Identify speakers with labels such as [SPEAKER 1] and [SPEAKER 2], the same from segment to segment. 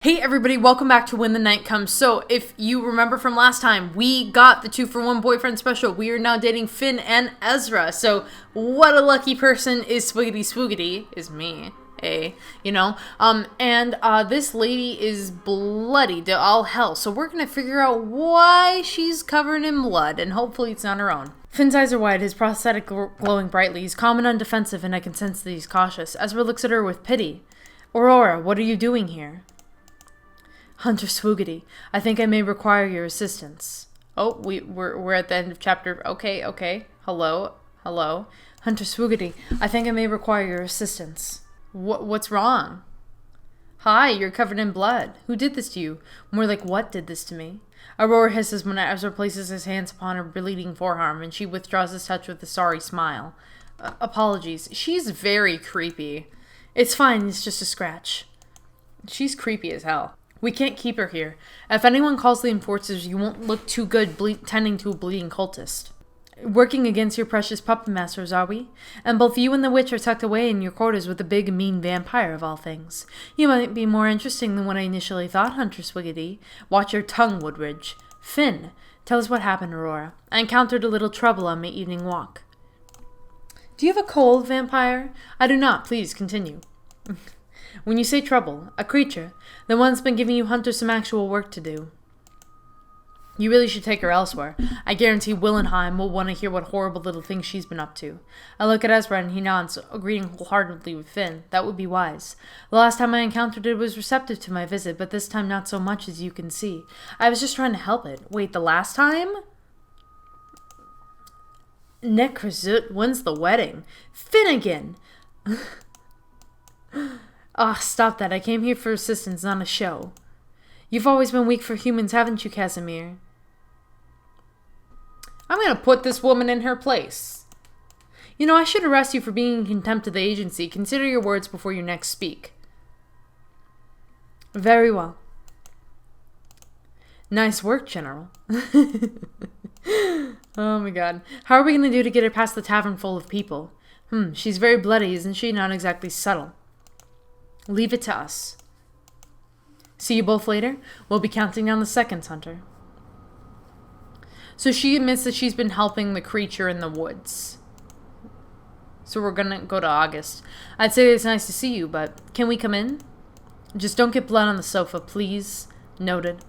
[SPEAKER 1] Hey everybody, welcome back to When the Night Comes. So, if you remember from last time, we got the 2-for-1 boyfriend special. We are now dating Finn and Ezra. So, what a lucky person is Swiggity Swoogity, is me. This lady is bloody to all hell. So we're gonna figure out why she's covered in blood, and hopefully it's not her own. Finn's eyes are wide, his prosthetic glowing brightly. He's calm and undefensive, and I can sense that he's cautious. Ezra looks at her with pity. Aurora, what are you doing here? Hunter Swoogity, I think I may require your assistance. Oh, we're at the end of chapter. Okay. Hello. Hunter Swoogity, I think I may require your assistance. What's wrong? Hi, you're covered in blood. Who did this to you? More like, what did this to me? Aurora hisses when Ezra places his hands upon her bleeding forearm, and she withdraws his touch with a sorry smile. Apologies. She's very creepy. It's fine, it's just a scratch. She's creepy as hell. We can't keep her here. If anyone calls the enforcers, you won't look too good tending to a bleeding cultist. Working against your precious puppet masters, are we? And both you and the witch are tucked away in your quarters with a big, mean vampire of all things. You might be more interesting than what I initially thought, Hunter Swoogity. Watch your tongue, Woodridge. Finn, tell us what happened, Aurora. I encountered a little trouble on my evening walk. Do you have a cold, vampire? I do not. Please, continue. When you say trouble, a creature, the one's been giving you Hunter some actual work to do. You really should take her elsewhere. I guarantee Willenheim will want to hear what horrible little things she's been up to. I look at Ezra and he nods, agreeing wholeheartedly with Finn. That would be wise. The last time I encountered it was receptive to my visit, but this time not so much as you can see. I was just trying to help it. Wait, the last time? Necrozut, when's the wedding? Finnegan! Ah, stop that. I came here for assistance, not a show. You've always been weak for humans, haven't you, Casimir? I'm gonna put this woman in her place. You know, I should arrest you for being in contempt of the agency. Consider your words before you next speak. Very well. Nice work, General. Oh my god. How are we gonna do to get her past the tavern full of people? She's very bloody, isn't she? Not exactly subtle. Leave it to us. See you both later. We'll be counting down the seconds, Hunter. So she admits that she's been helping the creature in the woods. So we're gonna go to August. I'd say it's nice to see you, but can we come in? Just don't get blood on the sofa, please. Noted.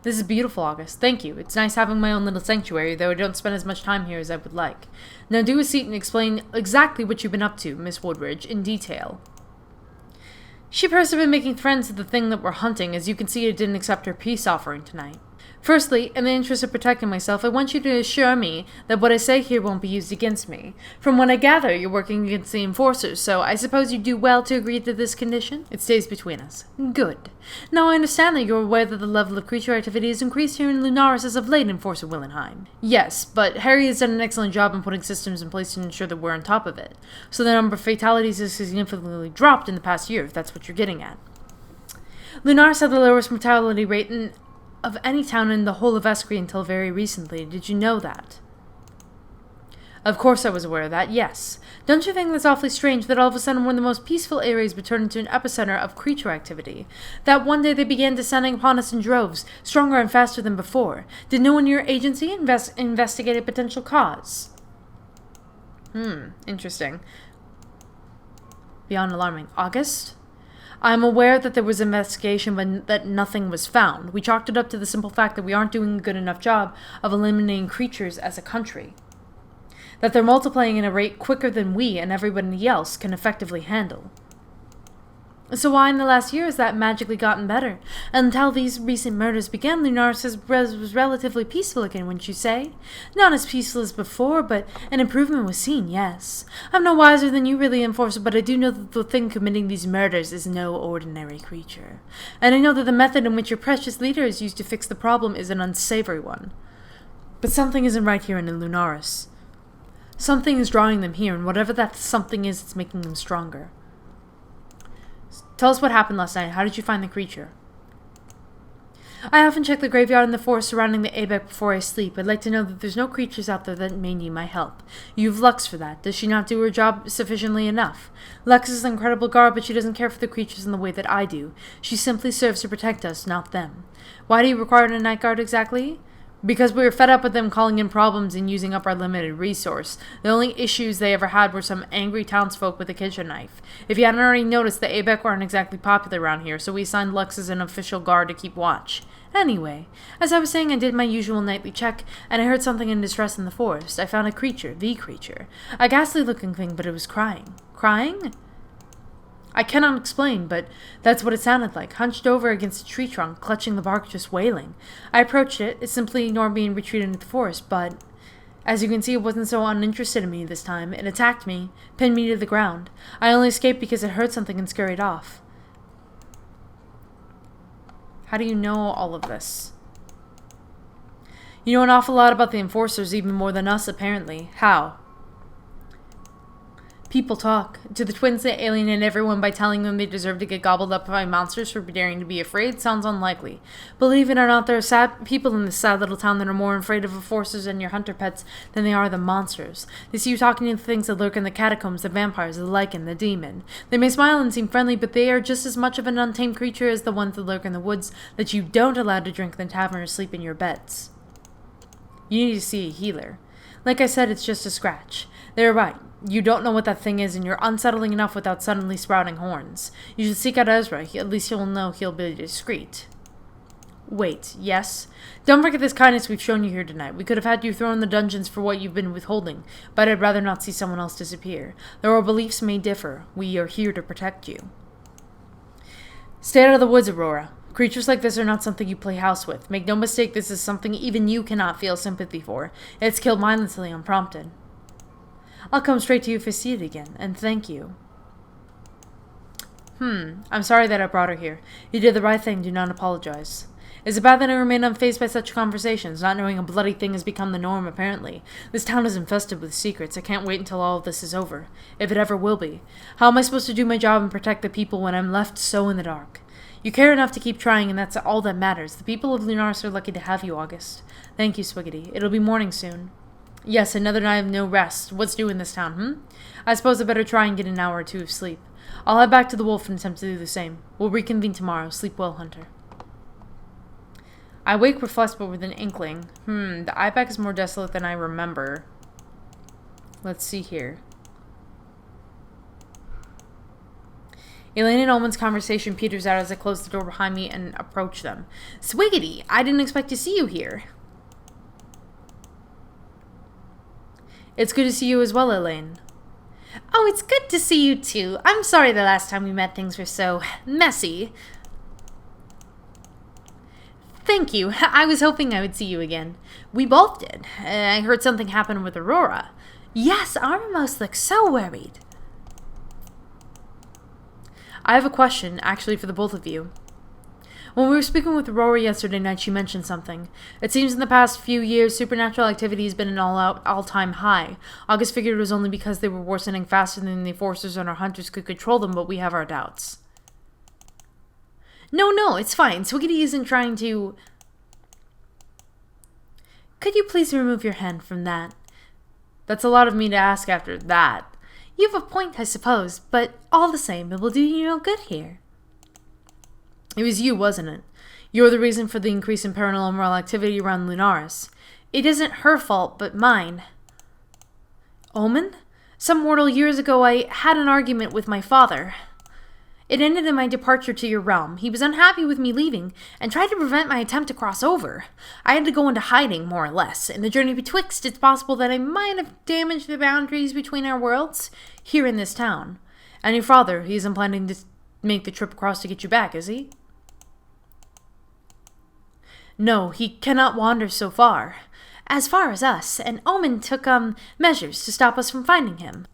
[SPEAKER 1] This is beautiful, August. Thank you. It's nice having my own little sanctuary, though I don't spend as much time here as I would like. Now do a seat and explain exactly what you've been up to, Miss Woodridge, in detail. She appears to have been making friends with the thing that we're hunting. As you can see, I didn't accept her peace offering tonight. Firstly, in the interest of protecting myself, I want you to assure me that what I say here won't be used against me. From what I gather, you're working against the enforcers, so I suppose you do well to agree to this condition? It stays between us. Good. Now I understand that you're aware that the level of creature activity has increased here in Lunaris as of late, Enforcer Willenheim. Yes, but Harry has done an excellent job in putting systems in place to ensure that we're on top of it. So the number of fatalities has significantly dropped in the past year, if that's what you're getting at. Lunaris had the lowest mortality rate of any town in the whole of Escry until very recently. Did you know that? Of course I was aware of that, yes. Don't you think that's awfully strange that all of a sudden one of the most peaceful areas would turn into an epicenter of creature activity? That one day they began descending upon us in droves, stronger and faster than before. Did no one in your agency investigate a potential cause? Interesting. Beyond alarming. August? I am aware that there was an investigation, but that nothing was found. We chalked it up to the simple fact that we aren't doing a good enough job of eliminating creatures as a country. That they're multiplying at a rate quicker than we and everybody else can effectively handle. So why in the last year has that magically gotten better? Until these recent murders began, Lunaris was relatively peaceful again, wouldn't you say? Not as peaceful as before, but an improvement was seen, yes. I'm no wiser than you really, Enforcer, but I do know that the thing committing these murders is no ordinary creature. And I know that the method in which your precious leader is used to fix the problem is an unsavory one. But something isn't right here in Lunaris. Something is drawing them here, and whatever that something is, it's making them stronger. Tell us what happened last night. How did you find the creature? I often check the graveyard and the forest surrounding the Abec before I sleep. I'd like to know that there's no creatures out there that may need my help. You've Lux for that. Does she not do her job sufficiently enough? Lux is an incredible guard, but she doesn't care for the creatures in the way that I do. She simply serves to protect us, not them. Why do you require a night guard exactly? Because we were fed up with them calling in problems and using up our limited resource. The only issues they ever had were some angry townsfolk with a kitchen knife. If you hadn't already noticed, the Abec aren't exactly popular around here, so we assigned Lux as an official guard to keep watch. Anyway, as I was saying, I did my usual nightly check, and I heard something in distress in the forest. I found a creature, the creature. A ghastly-looking thing, but it was crying. Crying? I cannot explain, but that's what it sounded like, hunched over against a tree trunk, clutching the bark, just wailing. I approached it. It simply ignored me and retreated into the forest, but as you can see, it wasn't so uninterested in me this time. It attacked me, pinned me to the ground. I only escaped because it heard something and scurried off. How do you know all of this? You know an awful lot about the Enforcers, even more than us, apparently. How? People talk. Do the twins they alienate everyone by telling them they deserve to get gobbled up by monsters for daring to be afraid? Sounds unlikely. Believe it or not, there are sad people in this sad little town that are more afraid of Enforcers and your hunter pets than they are the monsters. They see you talking to the things that lurk in the catacombs, the vampires, the lichen, the demon. They may smile and seem friendly, but they are just as much of an untamed creature as the ones that lurk in the woods that you don't allow to drink in the tavern or sleep in your beds. You need to see a healer. Like I said, it's just a scratch. They're right. You don't know what that thing is, and you're unsettling enough without suddenly sprouting horns. You should seek out Ezra. At least you'll know he'll be discreet. Wait, yes? Don't forget this kindness we've shown you here tonight. We could have had you thrown in the dungeons for what you've been withholding, but I'd rather not see someone else disappear. Though our beliefs may differ, we are here to protect you. Stay out of the woods, Aurora. Creatures like this are not something you play house with. Make no mistake, this is something even you cannot feel sympathy for. It's killed mindlessly unprompted. I'll come straight to you if I see it again, and thank you. I'm sorry that I brought her here. You did the right thing, do not apologize. Is it bad that I remain unfazed by such conversations, not knowing a bloody thing has become the norm, apparently? This town is infested with secrets. I can't wait until all of this is over, if it ever will be. How am I supposed to do my job and protect the people when I'm left so in the dark? You care enough to keep trying, and that's all that matters. The people of Lunaris are lucky to have you, August. Thank you, Swiggity. It'll be morning soon. Yes, another night of no rest. What's new in this town, I suppose I better try and get an hour or two of sleep. I'll head back to the wolf and attempt to do the same. We'll reconvene tomorrow. Sleep well, Hunter. I wake refreshed but with an inkling. The Ibex is more desolate than I remember. Let's see here. Elaine and Omen's conversation peters out as I close the door behind me and approach them. Swiggity, I didn't expect to see you here. It's good to see you as well, Elaine. Oh, it's good to see you too. I'm sorry the last time we met things were so messy. Thank you. I was hoping I would see you again. We both did. I heard something happen with Aurora. Yes, Armamos looks so worried. I have a question, actually, for the both of you. When we were speaking with Aurora yesterday night, she mentioned something. It seems in the past few years, supernatural activity has been an all-time high. August figured it was only because they were worsening faster than the Enforcers and our hunters could control them, but we have our doubts. No, it's fine. Swiggity isn't trying to... Could you please remove your hand from that? That's a lot of me to ask after that. You have a point, I suppose, but all the same, it will do you no good here. It was you, wasn't it? You're the reason for the increase in paranormal activity around Lunaris. It isn't her fault, but mine. Omen? Some mortal years ago I had an argument with my father. It ended in my departure to your realm. He was unhappy with me leaving, and tried to prevent my attempt to cross over. I had to go into hiding, more or less. In the journey betwixt, it's possible that I might have damaged the boundaries between our worlds, here in this town. And your father, he isn't planning to make the trip across to get you back, is he? No, he cannot wander so far. As far as us, and Omen took, measures to stop us from finding him.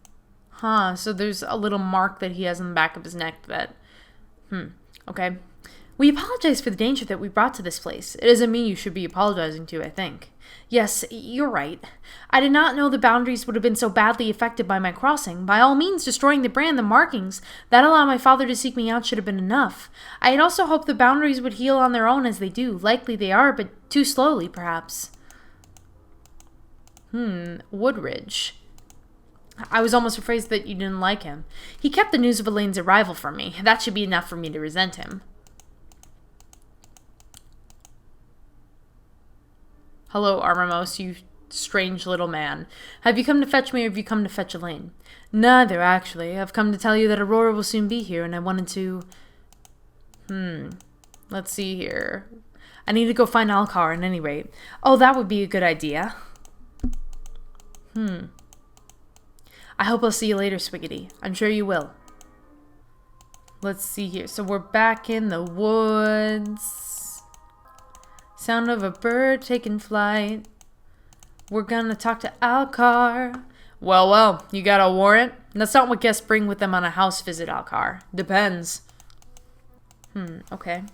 [SPEAKER 1] So there's a little mark that he has on the back of his neck that... Okay. We apologize for the danger that we brought to this place. It isn't me you should be apologizing to, I think. Yes, you're right. I did not know the boundaries would have been so badly affected by my crossing. By all means, destroying the brand, the markings that allowed my father to seek me out should have been enough. I had also hoped the boundaries would heal on their own as they do. Likely they are, but too slowly, perhaps. Woodridge. I was almost afraid that you didn't like him. He kept the news of Elaine's arrival from me. That should be enough for me to resent him. Hello, Armamos, you strange little man. Have you come to fetch me or have you come to fetch Elaine? Neither, actually. I've come to tell you that Aurora will soon be here and I wanted to... Let's see here. I need to go find Alcar at any rate. Oh, that would be a good idea. I hope I'll see you later, Swiggity. I'm sure you will. Let's see here. So we're back in the woods. Sound of a bird taking flight. We're gonna talk to Alcar. Well, you got a warrant? That's not what guests bring with them on a house visit, Alcar. Depends. Okay.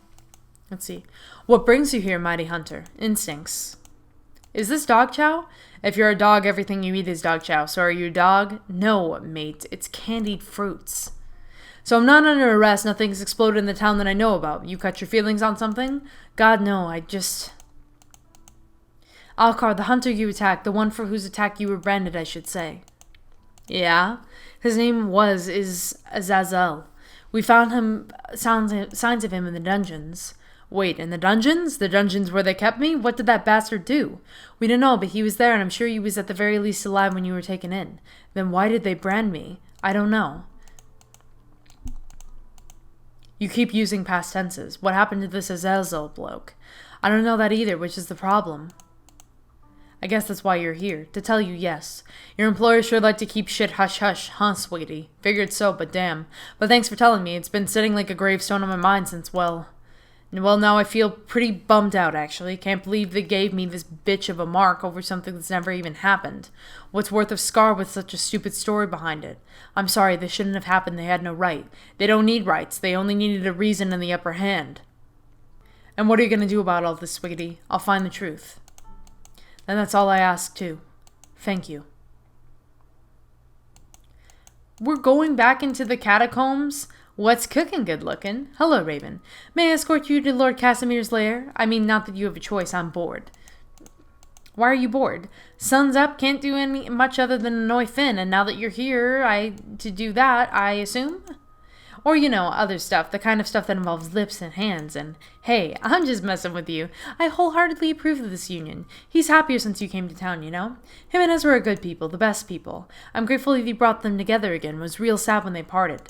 [SPEAKER 1] Let's see. What brings you here, mighty hunter? Instincts. Is this dog chow? If you're a dog, everything you eat is dog chow. So are you a dog? No, mate. It's candied fruits. So I'm not under arrest. Nothing's exploded in the town that I know about. You cut your feelings on something? God, no. Alcar, the hunter you attacked. The one for whose attack you were branded, I should say. Yeah? His name is Azazel. We found signs of him in the dungeons. Wait, in the dungeons? The dungeons where they kept me? What did that bastard do? We don't know, but he was there, and I'm sure he was at the very least alive when you were taken in. Then why did they brand me? I don't know. You keep using past tenses. What happened to this Azazel bloke? I don't know that either, which is the problem. I guess that's why you're here. To tell you yes. Your employer sure like to keep shit hush-hush, huh, sweetie? Figured so, but damn. But thanks for telling me. It's been sitting like a gravestone on my mind since, well, now I feel pretty bummed out, actually. Can't believe they gave me this bitch of a mark over something that's never even happened. What's worth of scar with such a stupid story behind it? I'm sorry, this shouldn't have happened. They had no right. They don't need rights. They only needed a reason and the upper hand. And what are you going to do about all this, Swiggity? I'll find the truth. Then that's all I ask, too. Thank you. We're going back into the catacombs? What's cooking, good looking? Hello, Raven. May I escort you to Lord Casimir's lair? I mean, not that you have a choice, I'm bored. Why are you bored? Sun's up, can't do much other than annoy Finn, and now that you're here, to do that, I assume? Or, other stuff, the kind of stuff that involves lips and hands, and, hey, I'm just messing with you. I wholeheartedly approve of this union. He's happier since you came to town, Him and Ezra are good people, the best people. I'm grateful that you brought them together again, was real sad when they parted.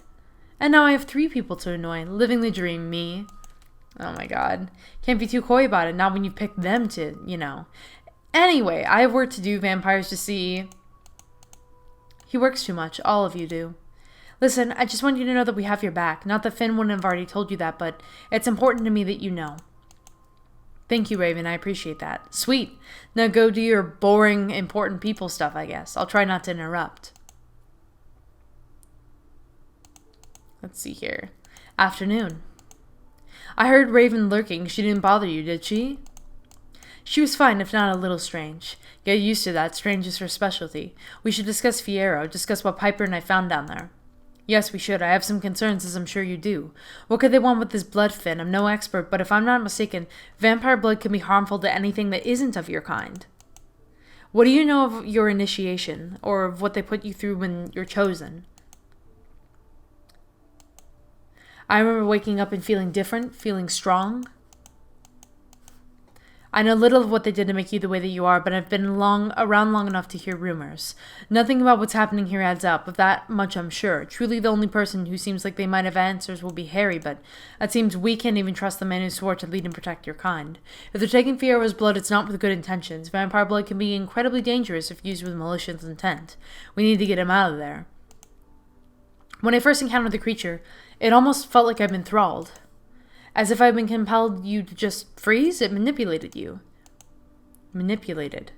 [SPEAKER 1] And now I have 3 people to annoy, living the dream, me. Oh my god. Can't be too coy about it, not when you picked them to, Anyway, I have work to do, vampires to see. He works too much, all of you do. Listen, I just want you to know that we have your back. Not that Finn wouldn't have already told you that, but it's important to me that you know. Thank you, Raven. I appreciate that. Sweet. Now go do your boring, important people stuff, I guess. I'll try not to interrupt. Let's see here. Afternoon. I heard Raven lurking. She didn't bother you, did she? She was fine, if not a little strange. Get used to that. Strange is her specialty. We should discuss Fierro. Discuss what Piper and I found down there. Yes, we should. I have some concerns, as I'm sure you do. What could they want with this blood, Finn? I'm no expert, but if I'm not mistaken, vampire blood can be harmful to anything that isn't of your kind. What do you know of your initiation, or of what they put you through when you're chosen? I remember waking up and feeling different, feeling strong. I know little of what they did to make you the way that you are, but I've been around long enough to hear rumors. Nothing about what's happening here adds up, of that much I'm sure. Truly the only person who seems like they might have answers will be Harry, but it seems we can't even trust the man who swore to lead and protect your kind. If they're taking Fierro's blood, it's not with good intentions. Vampire blood can be incredibly dangerous if used with malicious intent. We need to get him out of there. When I first encountered the creature, it almost felt like I'd been enthralled. As if I'd been compelled you to just freeze, it manipulated you. Manipulated.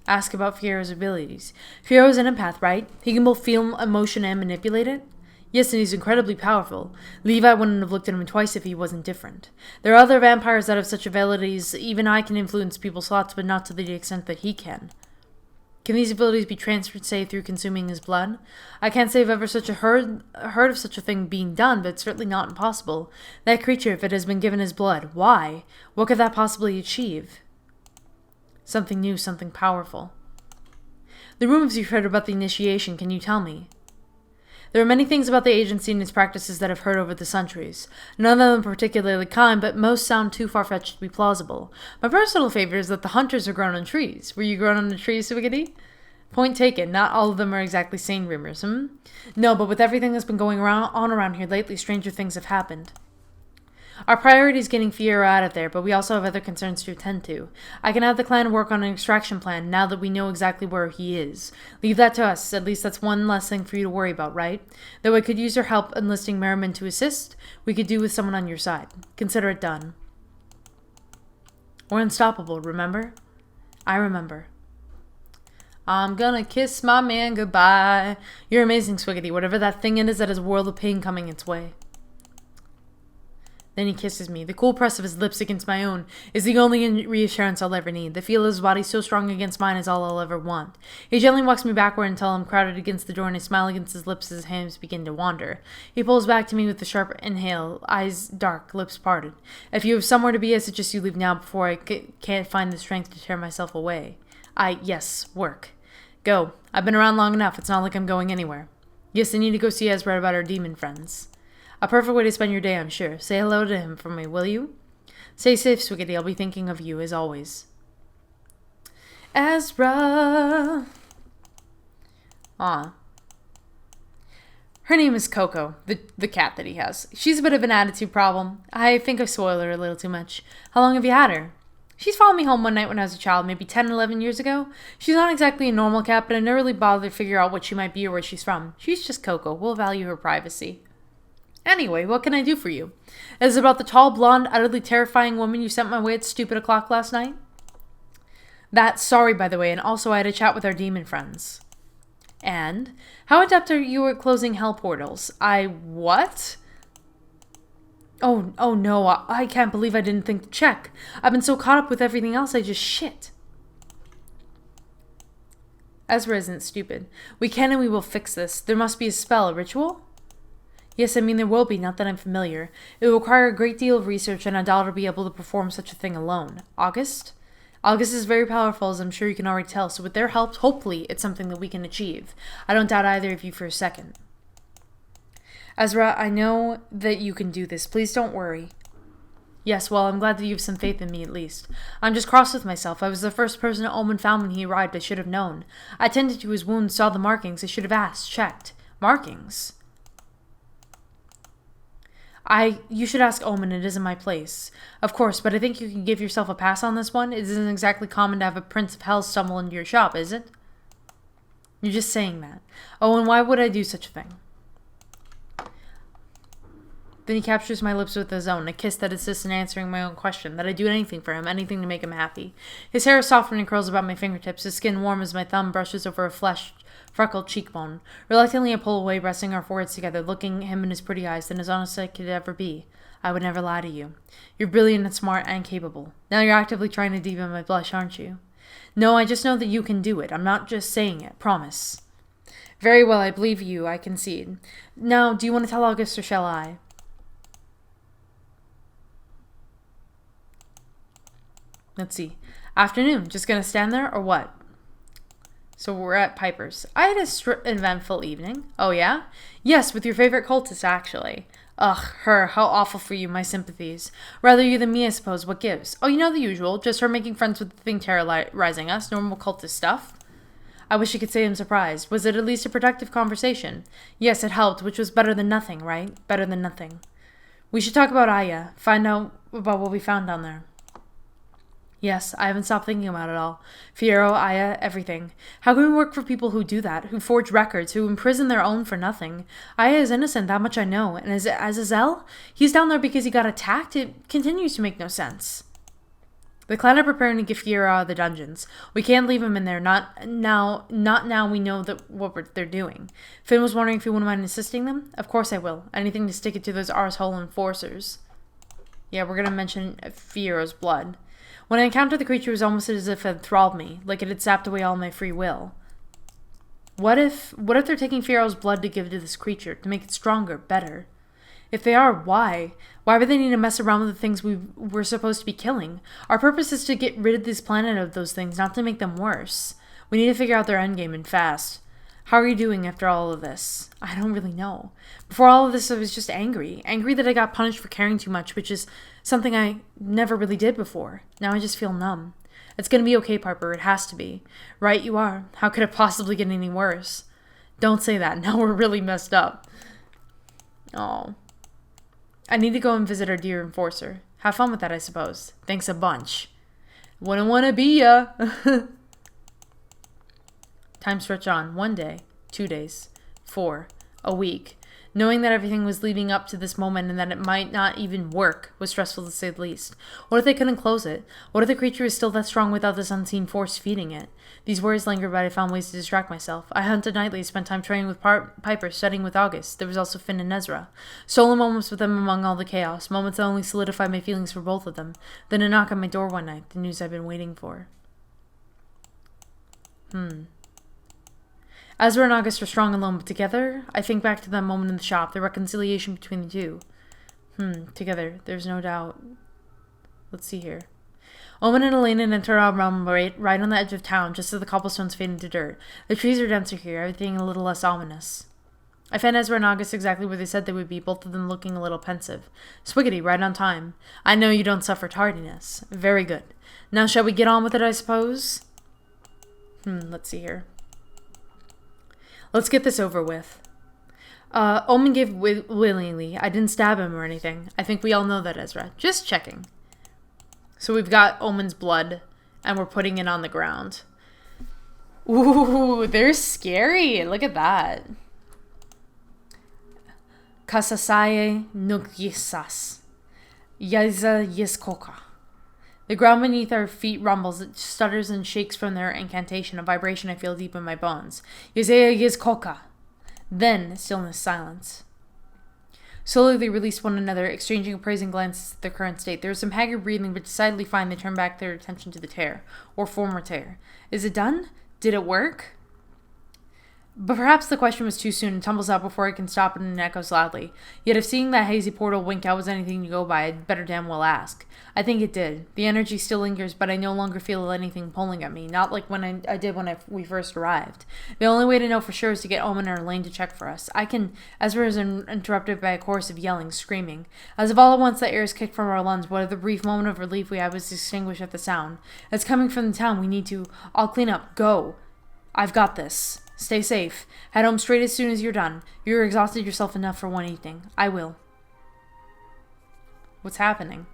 [SPEAKER 1] Ask about Fierro's abilities. Fierro's an empath, right? He can both feel emotion and manipulate it? Yes, and he's incredibly powerful. Levi wouldn't have looked at him twice if he wasn't different. There are other vampires that have such abilities. Even I can influence people's thoughts, but not to the extent that he can. Can these abilities be transferred, say, through consuming his blood? I can't say I've ever heard of such a thing being done, but it's certainly not impossible. That creature, if it has been given his blood, why? What could that possibly achieve? Something new, something powerful. The rumors you've heard about the initiation, can you tell me? There are many things about the agency and its practices that I've heard over the centuries. None of them particularly kind, but most sound too far-fetched to be plausible. My personal favorite is that the hunters are grown on trees. Were you grown on a tree, Swiggity? Point taken. Not all of them are exactly sane rumors, No, but with everything that's been going on around here lately, stranger things have happened. Our priority is getting Fiyero out of there, but we also have other concerns to attend to. I can have the clan work on an extraction plan now that we know exactly where he is. Leave that to us. At least that's one less thing for you to worry about, right? Though I could use your help enlisting Merriman to assist, we could do with someone on your side. Consider it done. We're unstoppable, remember? I remember. I'm gonna kiss my man goodbye. You're amazing, Swiggity. Whatever that thing is that has a world of pain coming its way. Then he kisses me. The cool press of his lips against my own is the only reassurance I'll ever need. The feel of his body so strong against mine is all I'll ever want. He gently walks me backward until I'm crowded against the door, and I smile against his lips as his hands begin to wander. He pulls back to me with a sharp inhale, eyes dark, lips parted. If you have somewhere to be, I suggest you leave now before I can't find the strength to tear myself away. Yes, work. Go. I've been around long enough. It's not like I'm going anywhere. Yes, I need to go see Ezra about our demon friends. A perfect way to spend your day, I'm sure. Say hello to him for me, will you? Stay safe, Swiggity. I'll be thinking of you, as always. Ezra. Aw. Her name is Coco, the cat that he has. She's a bit of an attitude problem. I think I spoiled her a little too much. How long have you had her? She's followed me home one night when I was a child, maybe 10, 11 years ago. She's not exactly a normal cat, but I never really bothered to figure out what she might be or where she's from. She's just Coco. We'll value her privacy. Anyway, what can I do for you? Is it about the tall, blonde, utterly terrifying woman you sent my way at stupid o'clock last night? Sorry, by the way, and also I had a chat with our demon friends. And? How adept are you at closing hell portals? What? Oh no, I can't believe I didn't think to check. I've been so caught up with everything else, I just shit. Ezra isn't stupid. We can and we will fix this. There must be a spell, a ritual? Yes, I mean there will be, not that I'm familiar. It will require a great deal of research, and I doubt I'll be able to perform such a thing alone. August? August is very powerful, as I'm sure you can already tell, so with their help, hopefully, it's something that we can achieve. I don't doubt either of you for a second. Ezra, I know that you can do this. Please don't worry. Yes, well, I'm glad that you have some faith in me, at least. I'm just cross with myself. I was the first person Omen found when he arrived. I should have known. I attended to his wounds, saw the markings. I should have asked, checked. Markings? You should ask Omen. It isn't my place. Of course, but I think you can give yourself a pass on this one. It isn't exactly common to have a Prince of Hell stumble into your shop, is it? You're just saying that. Oh, and why would I do such a thing? Then he captures my lips with his own, a kiss that assists in answering my own question, that I do anything for him, anything to make him happy. His hair is softened and curls about my fingertips, his skin warm as my thumb brushes over a freckled cheekbone. Reluctantly I pull away, resting our foreheads together, looking him in his pretty eyes, then as honest as I could ever be. I would never lie to you. You're brilliant and smart and capable. Now you're actively trying to deepen my blush, aren't you? No, I just know that you can do it. I'm not just saying it. Promise. Very well, I believe you. I concede. Now, do you want to tell August or shall I? Let's see. Afternoon. Just gonna stand there or what? So we're at Piper's. I had a eventful evening. Oh yeah? Yes, with your favorite cultist, actually. Ugh, her. How awful for you. My sympathies. Rather you than me, I suppose. What gives? Oh, you know the usual. Just her making friends with the thing terrorizing us. Normal cultist stuff. I wish I could say I'm surprised. Was it at least a productive conversation? Yes, it helped, which was better than nothing, right? Better than nothing. We should talk about Aya. Find out about what we found down there. Yes, I haven't stopped thinking about it all. Fiyero, Aya, everything. How can we work for people who do that, who forge records, who imprison their own for nothing? Aya is innocent, that much I know. And as Azazel? He's down there because he got attacked? It continues to make no sense. The clan are preparing to get Fiero out of the dungeons. We can't leave him in there, not now we know what they're doing. Finn was wondering if you wouldn't mind assisting them? Of course I will. Anything to stick it to those arsehole enforcers. Yeah, we're gonna mention Fiero's blood. When I encountered the creature, it was almost as if it enthralled me, like it had sapped away all my free will. What if they're taking Fiero's blood to give to this creature, to make it stronger, better? If they are, why? Why would they need to mess around with the things we're supposed to be killing? Our purpose is to get rid of this planet of those things, not to make them worse. We need to figure out their endgame and fast. How are you doing after all of this? I don't really know. Before all of this, I was just angry. Angry that I got punished for caring too much, which is something I never really did before. Now I just feel numb. It's gonna be okay, Piper. It has to be. Right, you are. How could it possibly get any worse? Don't say that. Now we're really messed up. Oh. I need to go and visit our dear enforcer. Have fun with that, I suppose. Thanks a bunch. Wouldn't want to be ya. Time stretched on. 1 day. 2 days. 4. A week. Knowing that everything was leading up to this moment and that it might not even work was stressful to say the least. What if they couldn't close it? What if the creature is still that strong without this unseen force feeding it? These worries lingered, but I found ways to distract myself. I hunted nightly, spent time training with Piper, studying with August. There was also Finn and Ezra. Stolen moments with them among all the chaos, moments that only solidified my feelings for both of them. Then a knock on my door one night, the news I've been waiting for. Ezra and August are strong alone, but together, I think back to that moment in the shop, the reconciliation between the two. Together, there's no doubt. Let's see here. Omen and Elena enter our realm right on the edge of town, just as the cobblestones fade into dirt. The trees are denser here, everything a little less ominous. I found Ezra and August exactly where they said they would be, both of them looking a little pensive. Swiggity, right on time. I know you don't suffer tardiness. Very good. Now shall we get on with it, I suppose? Let's see here. Let's get this over with. Omen gave willingly. I didn't stab him or anything. I think we all know that, Ezra. Just checking. So we've got Omen's blood, and we're putting it on the ground. Ooh, they're scary. Look at that. Kasasaye nukyisas. Yaza yiskoka. The ground beneath our feet rumbles, it stutters and shakes from their incantation, a vibration I feel deep in my bones. Yazaya yiskoka. Then, stillness, silence. Slowly they release one another, exchanging appraising glances at their current state. There is some haggard breathing, but decidedly fine. They turn back their attention to the tear, or former tear. Is it done? Did it work? But perhaps the question was too soon and tumbles out before I can stop it and it echoes loudly. Yet if seeing that hazy portal wink out was anything to go by, I'd better damn well ask. I think it did. The energy still lingers, but I no longer feel anything pulling at me, not like when I did when we first arrived. The only way to know for sure is to get Omen or Elaine to check for us. Ezra is interrupted by a chorus of yelling, screaming. As if all at once the air is kicked from our lungs, what the brief moment of relief we had was extinguished at the sound. It's coming from the town. We need to all clean up. Go. I've got this. Stay safe. Head home straight as soon as you're done. You're exhausted yourself enough for one evening. I will. What's happening?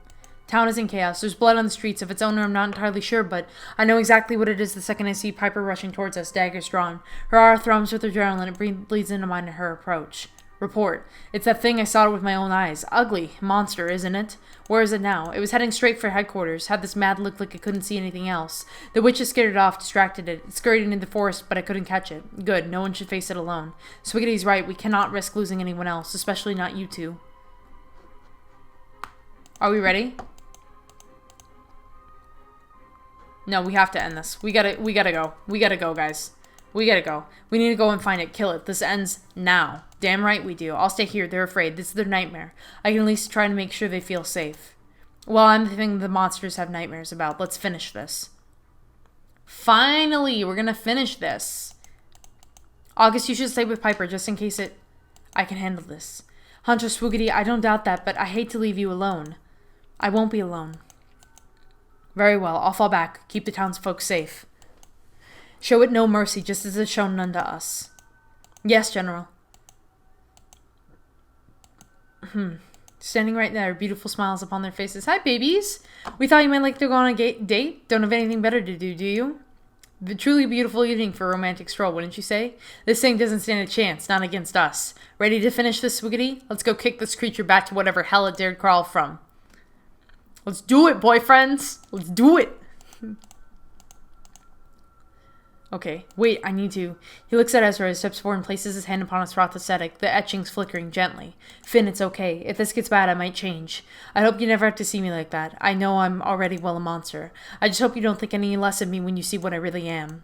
[SPEAKER 1] Town is in chaos. There's blood on the streets. Of its owner, I'm not entirely sure, but I know exactly what it is the second I see Piper rushing towards us, daggers drawn. Her aura thrums with adrenaline. It bleeds into mine at her approach. Report. It's that thing I saw with my own eyes. Ugly. Monster, isn't it? Where is it now? It was heading straight for headquarters. Had this mad look like it couldn't see anything else. The witches scared it off, distracted it. It scurried into the forest, but I couldn't catch it. Good. No one should face it alone. Swiggity's right. We cannot risk losing anyone else, especially not you two. Are we ready? No, we have to end this. We gotta go. We gotta go, guys. We gotta go. We need to go and find it. Kill it. This ends now. Damn right we do. I'll stay here. They're afraid. This is their nightmare. I can at least try to make sure they feel safe. Well, I'm the thing the monsters have nightmares about. Let's finish this. Finally, we're gonna finish this. August, you should stay with Piper just in case I can handle this. Hunter Swoogity, I don't doubt that, but I hate to leave you alone. I won't be alone. Very well. I'll fall back. Keep the townsfolk safe. Show it no mercy, just as it's shown none to us. Yes, General. Standing right there, beautiful smiles upon their faces. Hi, babies. We thought you might like to go on a date. Don't have anything better to do, do you? The truly beautiful evening for a romantic stroll, wouldn't you say? This thing doesn't stand a chance, not against us. Ready to finish this, Swiggity? Let's go kick this creature back to whatever hell it dared crawl from. Let's do it, boyfriends. Let's do it. Okay, wait, I need to. He looks at Ezra, steps forward and places his hand upon his prosthetic, the etchings flickering gently. Finn, it's okay. If this gets bad, I might change. I hope you never have to see me like that. I know I'm already well a monster. I just hope you don't think any less of me when you see what I really am.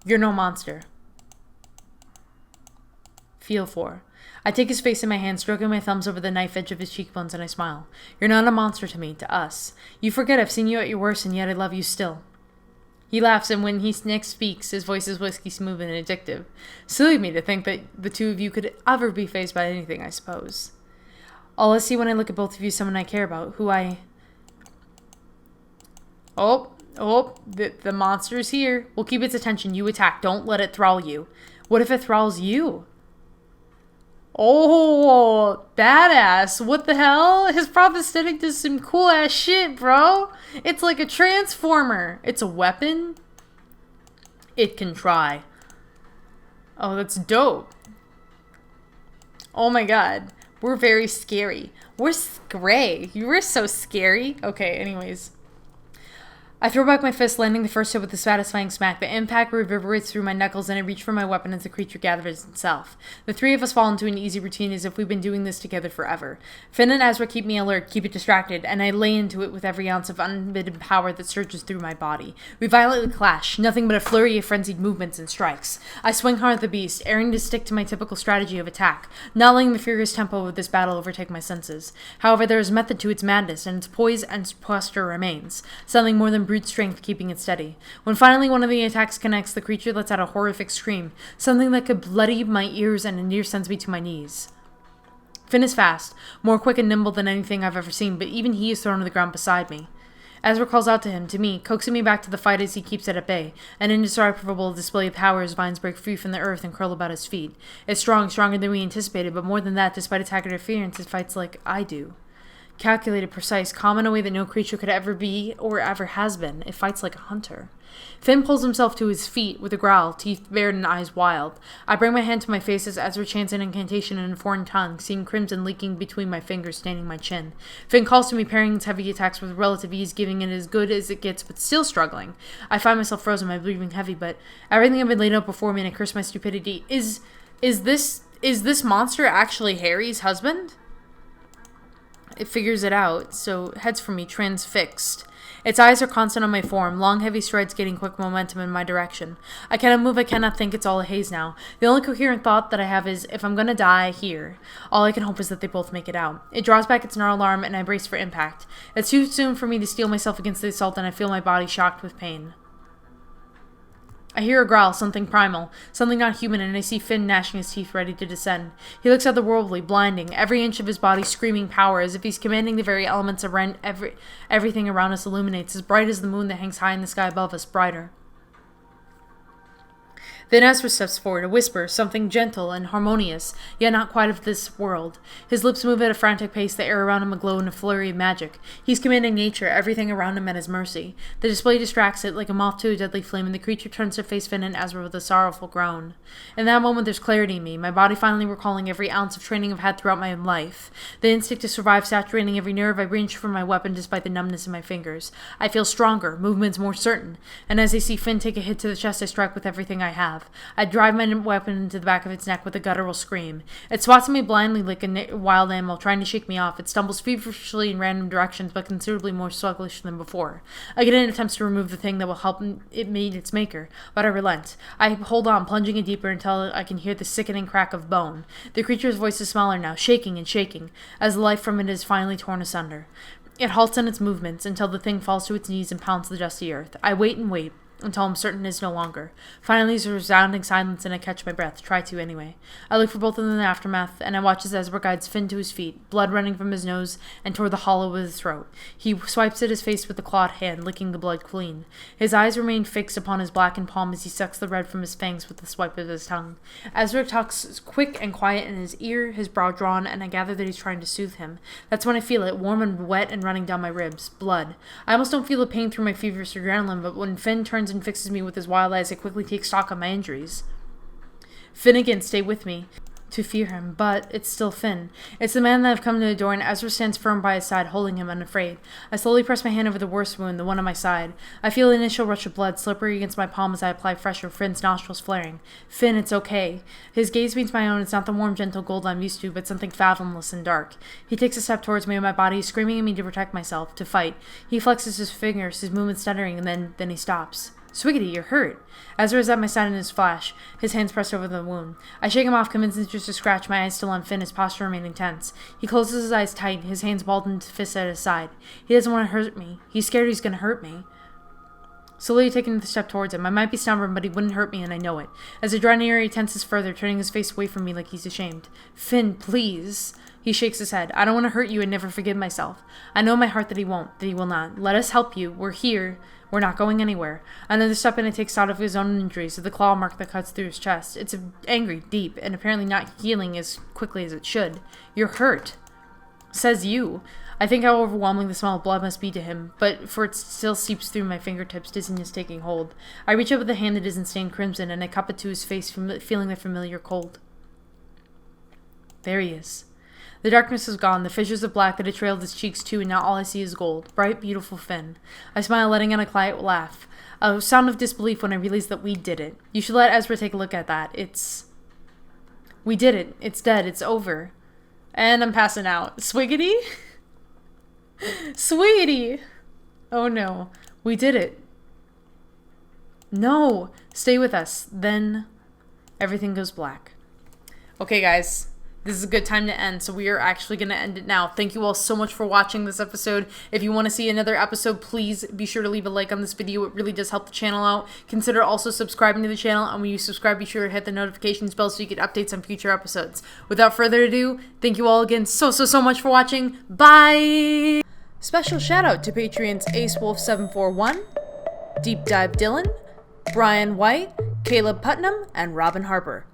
[SPEAKER 1] You're no monster. Feel for. I take his face in my hand, stroking my thumbs over the knife edge of his cheekbones, and I smile. You're not a monster to me, to us. You forget I've seen you at your worst, and yet I love you still. He laughs, and when he next speaks, his voice is whiskey smooth and addictive. Silly of me to think that the two of you could ever be faced by anything, I suppose. All I see when I look at both of you is someone I care about, who I... The monster's here. We'll keep its attention. You attack. Don't let it thrall you. What if it thralls you? Oh, badass. What the hell? His prosthetic does some cool ass shit, bro. It's like a transformer. It's a weapon. It can try. Oh, that's dope. Oh my god. We're very scary. We're scary. You were so scary. Okay, anyways. I throw back my fist, landing the first hit with a satisfying smack. The impact reverberates through my knuckles, and I reach for my weapon as the creature gathers itself. The three of us fall into an easy routine as if we've been doing this together forever. Finn and Ezra keep me alert, keep it distracted, and I lay into it with every ounce of unbidden power that surges through my body. We violently clash, nothing but a flurry of frenzied movements and strikes. I swing hard at the beast, erring to stick to my typical strategy of attack, not letting the furious tempo of this battle overtake my senses. However, there is method to its madness, and its poise and posture remains, something more than brute strength keeping it steady. When finally one of the attacks connects, the creature lets out a horrific scream, something that could bloody my ears and near sends me to my knees. Finn is fast, more quick and nimble than anything I've ever seen, but even he is thrown to the ground beside me. Ezra calls out to him, to me, coaxing me back to the fight as he keeps it at bay. An indescribable display of power as vines break free from the earth and curl about his feet. It's strong, stronger than we anticipated, but more than that, despite its haggard interference, it fights like I do. Calculated, precise, calm in a way that no creature could ever be or ever has been. It fights like a hunter. Finn pulls himself to his feet with a growl, teeth bared and eyes wild. I bring my hand to my face as Ezra chants an incantation in a foreign tongue, seeing crimson leaking between my fingers, staining my chin. Finn calls to me, parrying its heavy attacks with relative ease, giving it as good as it gets, but still struggling. I find myself frozen, my breathing heavy, but everything had been laid out before me, and I curse my stupidity. Is this monster actually Harry's husband? It figures it out, so heads for me, transfixed. Its eyes are constant on my form, long heavy strides gaining quick momentum in my direction. I cannot move, I cannot think, it's all a haze now. The only coherent thought that I have is, if I'm gonna die here, all I can hope is that they both make it out. It draws back its gnarled arm, and I brace for impact. It's too soon for me to steel myself against the assault, and I feel my body shocked with pain. I hear a growl, something primal, something not human, and I see Finn gnashing his teeth ready to descend. He looks otherworldly, blinding, every inch of his body screaming power, as if he's commanding the very elements around everything around us illuminates, as bright as the moon that hangs high in the sky above us, brighter. Then Ezra steps forward, a whisper, something gentle and harmonious, yet not quite of this world. His lips move at a frantic pace, the air around him aglow in a flurry of magic. He's commanding nature, everything around him at his mercy. The display distracts it, like a moth to a deadly flame, and the creature turns to face Finn and Ezra with a sorrowful groan. In that moment there's clarity in me, my body finally recalling every ounce of training I've had throughout my life. The instinct to survive saturating every nerve, I reach for my weapon despite the numbness in my fingers. I feel stronger, movements more certain, and as I see Finn take a hit to the chest, I strike with everything I have. I drive my weapon into the back of its neck with a guttural scream. It swats at me blindly like a wild animal, trying to shake me off. It stumbles feverishly in random directions, but considerably more sluggish than before. Again, it attempts to remove the thing that will help it meet its maker, but I relent. I hold on, plunging it deeper until I can hear the sickening crack of bone. The creature's voice is smaller now, shaking and shaking, as the life from it is finally torn asunder. It halts in its movements until the thing falls to its knees and pounds the dusty earth. I wait and wait, until I'm certain it is no longer. Finally, there's a resounding silence, and I catch my breath. Try to, anyway. I look for both of them in the aftermath, and I watch as Ezra guides Finn to his feet, blood running from his nose and toward the hollow of his throat. He swipes at his face with the clawed hand, licking the blood clean. His eyes remain fixed upon his blackened palm as he sucks the red from his fangs with the swipe of his tongue. Ezra talks quick and quiet in his ear, his brow drawn, and I gather that he's trying to soothe him. That's when I feel it, warm and wet and running down my ribs. Blood. I almost don't feel the pain through my feverish adrenaline, but when Finn turns and fixes me with his wild eyes, I quickly take stock of my injuries. Finnegan, stay with me. to fear him, but it's still Finn. It's the man that I've come to adore, and Ezra stands firm by his side, holding him unafraid. I slowly press my hand over the worst wound, the one on my side. I feel an initial rush of blood slippery against my palm as I apply pressure, Finn's nostrils flaring. Finn, it's okay. His gaze meets my own. It's not the warm, gentle gold I'm used to, but something fathomless and dark. He takes a step towards me, and my body is screaming at me to protect myself, to fight. He flexes his fingers, his movement stuttering, and then he stops. Swiggity, you're hurt. Ezra is at my side in his flash, his hands pressed over the wound. I shake him off, convinced it's just a scratch, my eyes still on Finn, his posture remaining tense. He closes his eyes tight, his hands balled into fists at his side. He doesn't want to hurt me. He's scared he's going to hurt me. Slowly taking the step towards him. I might be stubborn, but he wouldn't hurt me, and I know it. As I draw nearer, he tenses further, turning his face away from me like he's ashamed. Finn, please. He shakes his head. I don't want to hurt you and never forgive myself. I know in my heart that he won't, that he will not. Let us help you. We're here. We're not going anywhere. Another step and it takes out of his own injuries, the claw mark that cuts through his chest. It's angry, deep, and apparently not healing as quickly as it should. You're hurt. Says you. I think how overwhelming the smell of blood must be to him, but for it still seeps through my fingertips, dizziness taking hold. I reach up with a hand that isn't stained crimson, and I cup it to his face, feeling the familiar cold. There he is. The darkness is gone, the fissures of black that had trailed his cheeks too, and now all I see is gold. Bright, beautiful Finn. I smile, letting out a quiet laugh. A sound of disbelief when I realize that we did it. You should let Ezra take a look at that. We did it. It's dead. It's over. And I'm passing out. Swiggity? Sweetie! Oh no. We did it. No! Stay with us. Then everything goes black. Okay, guys. This is a good time to end, so we are actually going to end it now. Thank you all so much for watching this episode. If you want to see another episode, please be sure to leave a like on this video. It really does help the channel out. Consider also subscribing to the channel, and when you subscribe, be sure to hit the notifications bell so you get updates on future episodes. Without further ado, thank you all again so much for watching. Bye! Special shout out to Patreons AceWolf741, Deep Dive Dylan, Brian White, Caleb Putnam, and Robin Harper.